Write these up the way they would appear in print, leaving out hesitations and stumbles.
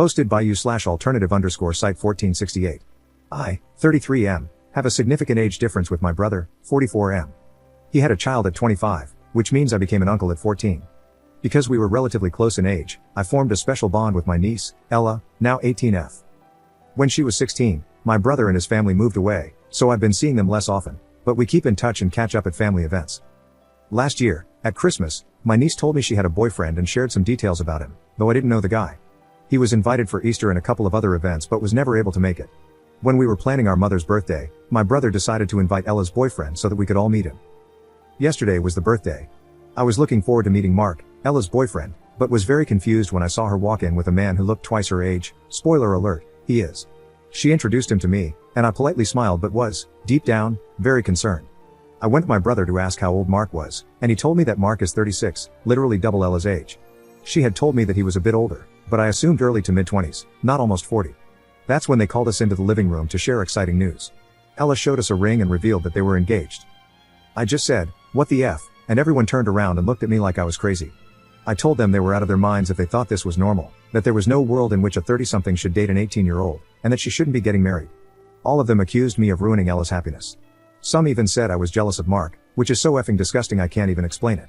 Hosted by you/alternative_site 1468. I, 33M, have a significant age difference with my brother, 44M. He had a child at 25, which means I became an uncle at 14. Because we were relatively close in age, I formed a special bond with my niece, Ella, now 18F. When she was 16, my brother and his family moved away, so I've been seeing them less often, but we keep in touch and catch up at family events. Last year, at Christmas, my niece told me she had a boyfriend and shared some details about him, though I didn't know the guy. He was invited for Easter and a couple of other events but was never able to make it. When we were planning our mother's birthday, my brother decided to invite Ella's boyfriend so that we could all meet him. Yesterday was the birthday. I was looking forward to meeting Mark, Ella's boyfriend, but was very confused when I saw her walk in with a man who looked twice her age. Spoiler alert, he is. She introduced him to me, and I politely smiled but was, deep down, very concerned. I went to my brother to ask how old Mark was, and he told me that Mark is 36, literally double Ella's age. She had told me that he was a bit older, but I assumed early to mid-20s, not almost 40. That's when they called us into the living room to share exciting news. Ella showed us a ring and revealed that they were engaged. I just said, "What the F?" and everyone turned around and looked at me like I was crazy. I told them they were out of their minds if they thought this was normal, that there was no world in which a 30-something should date an 18-year-old, and that she shouldn't be getting married. All of them accused me of ruining Ella's happiness. Some even said I was jealous of Mark, which is so effing disgusting I can't even explain it.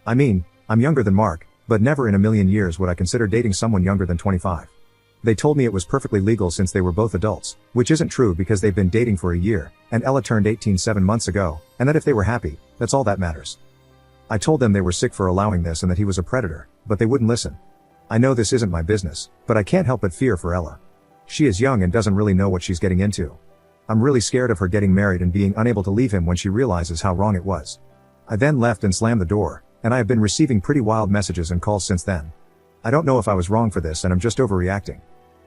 I mean, I'm younger than Mark, but never in a million years would I consider dating someone younger than 25. They told me it was perfectly legal since they were both adults, which isn't true because they've been dating for a year, and Ella turned 18 7 months ago, and that if they were happy, that's all that matters. I told them they were sick for allowing this and that he was a predator, but they wouldn't listen. I know this isn't my business, but I can't help but fear for Ella. She is young and doesn't really know what she's getting into. I'm really scared of her getting married and being unable to leave him when she realizes how wrong it was. I then left and slammed the door, and I have been receiving pretty wild messages and calls since then. I don't know if I was wrong for this and I'm just overreacting.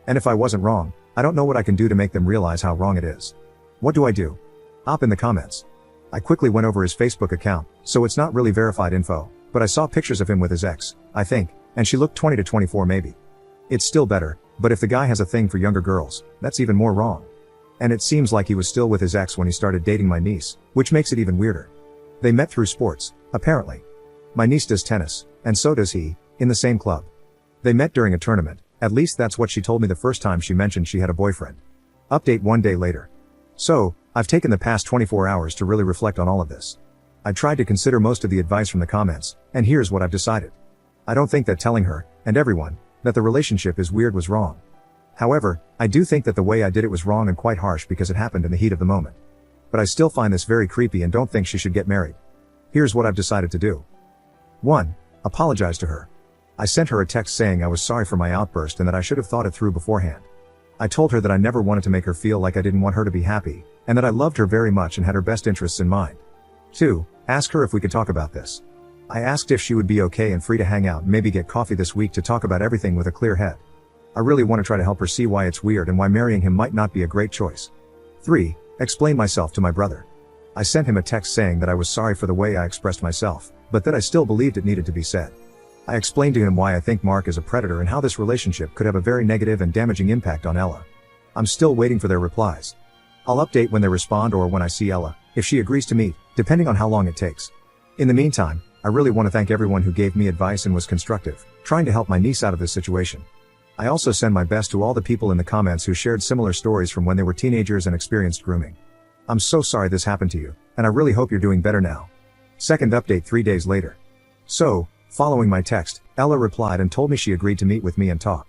And if I wasn't wrong, I don't know what I can do to make them realize how wrong it is. What do I do? Hop in the comments. I quickly went over his Facebook account, so it's not really verified info, but I saw pictures of him with his ex, I think, and she looked 20 to 24 maybe. It's still better, but if the guy has a thing for younger girls, that's even more wrong. And it seems like he was still with his ex when he started dating my niece, which makes it even weirder. They met through sports, apparently. My niece does tennis, and so does he, in the same club. They met during a tournament, at least that's what she told me the first time she mentioned she had a boyfriend. Update 1 day later. So, I've taken the past 24 hours to really reflect on all of this. I tried to consider most of the advice from the comments, and here's what I've decided. I don't think that telling her, and everyone, that the relationship is weird was wrong. However, I do think that the way I did it was wrong and quite harsh because it happened in the heat of the moment. But I still find this very creepy and don't think she should get married. Here's what I've decided to do. 1. Apologize to her. I sent her a text saying I was sorry for my outburst and that I should have thought it through beforehand. I told her that I never wanted to make her feel like I didn't want her to be happy, and that I loved her very much and had her best interests in mind. 2. Ask her if we could talk about this. I asked if she would be okay and free to hang out and maybe get coffee this week to talk about everything with a clear head. I really want to try to help her see why it's weird and why marrying him might not be a great choice. 3. Explain myself to my brother. I sent him a text saying that I was sorry for the way I expressed myself, but that I still believed it needed to be said. I explained to him why I think Mark is a predator and how this relationship could have a very negative and damaging impact on Ella. I'm still waiting for their replies. I'll update when they respond or when I see Ella, if she agrees to meet, depending on how long it takes. In the meantime, I really want to thank everyone who gave me advice and was constructive, trying to help my niece out of this situation. I also send my best to all the people in the comments who shared similar stories from when they were teenagers and experienced grooming. I'm so sorry this happened to you, and I really hope you're doing better now. Second update 3 days later. So, following my text, Ella replied and told me she agreed to meet with me and talk.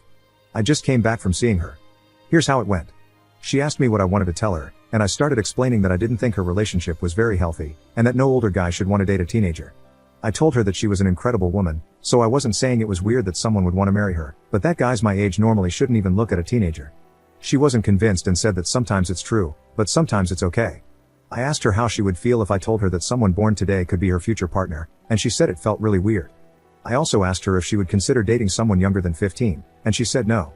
I just came back from seeing her. Here's how it went. She asked me what I wanted to tell her, and I started explaining that I didn't think her relationship was very healthy, and that no older guy should want to date a teenager. I told her that she was an incredible woman, so I wasn't saying it was weird that someone would want to marry her, but that guys my age normally shouldn't even look at a teenager. She wasn't convinced and said that sometimes it's true, but sometimes it's okay. I asked her how she would feel if I told her that someone born today could be her future partner, and she said it felt really weird. I also asked her if she would consider dating someone younger than 15, and she said no.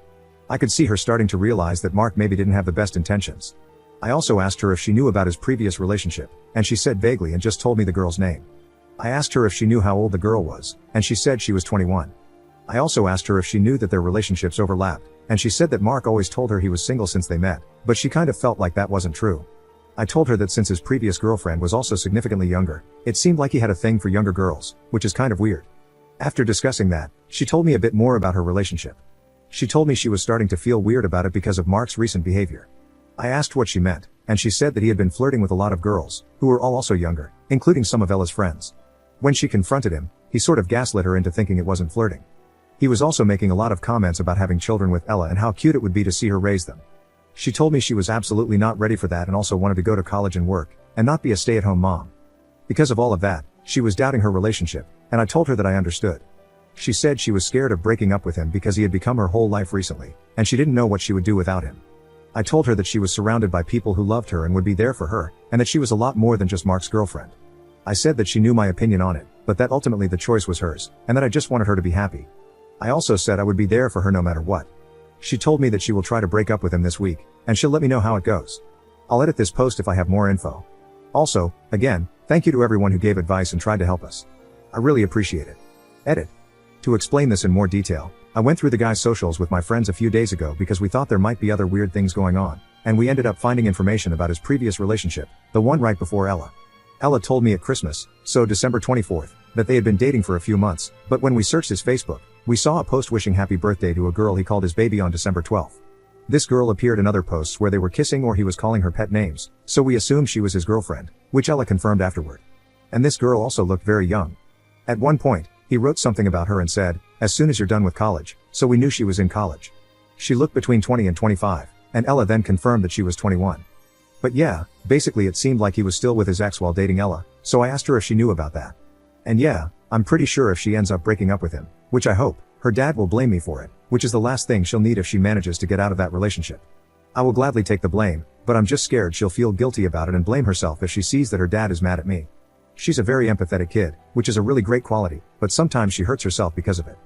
I could see her starting to realize that Mark maybe didn't have the best intentions. I also asked her if she knew about his previous relationship, and she said vaguely and just told me the girl's name. I asked her if she knew how old the girl was, and she said she was 21. I also asked her if she knew that their relationships overlapped, and she said that Mark always told her he was single since they met, but she kind of felt like that wasn't true. I told her that since his previous girlfriend was also significantly younger, it seemed like he had a thing for younger girls, which is kind of weird. After discussing that, she told me a bit more about her relationship. She told me she was starting to feel weird about it because of Mark's recent behavior. I asked what she meant, and she said that he had been flirting with a lot of girls, who were all also younger, including some of Ella's friends. When she confronted him, he sort of gaslit her into thinking it wasn't flirting. He was also making a lot of comments about having children with Ella and how cute it would be to see her raise them. She told me she was absolutely not ready for that and also wanted to go to college and work, and not be a stay-at-home mom. Because of all of that, she was doubting her relationship, and I told her that I understood. She said she was scared of breaking up with him because he had become her whole life recently, and she didn't know what she would do without him. I told her that she was surrounded by people who loved her and would be there for her, and that she was a lot more than just Mark's girlfriend. I said that she knew my opinion on it, but that ultimately the choice was hers, and that I just wanted her to be happy. I also said I would be there for her no matter what. She told me that she will try to break up with him this week, and she'll let me know how it goes. I'll edit this post if I have more info. Also, again, thank you to everyone who gave advice and tried to help us. I really appreciate it. Edit. To explain this in more detail, I went through the guy's socials with my friends a few days ago because we thought there might be other weird things going on, and we ended up finding information about his previous relationship, the one right before Ella. Ella told me at Christmas, so December 24th, that they had been dating for a few months, but when we searched his Facebook, we saw a post wishing happy birthday to a girl he called his baby on December 12th. This girl appeared in other posts where they were kissing or he was calling her pet names, so we assumed she was his girlfriend, which Ella confirmed afterward. And this girl also looked very young. At one point, he wrote something about her and said, "As soon as you're done with college," so we knew she was in college. She looked between 20 and 25, and Ella then confirmed that she was 21. But yeah, basically it seemed like he was still with his ex while dating Ella, so I asked her if she knew about that. And yeah, I'm pretty sure if she ends up breaking up with him, which I hope, her dad will blame me for it, which is the last thing she'll need if she manages to get out of that relationship. I will gladly take the blame, but I'm just scared she'll feel guilty about it and blame herself if she sees that her dad is mad at me. She's a very empathetic kid, which is a really great quality, but sometimes she hurts herself because of it.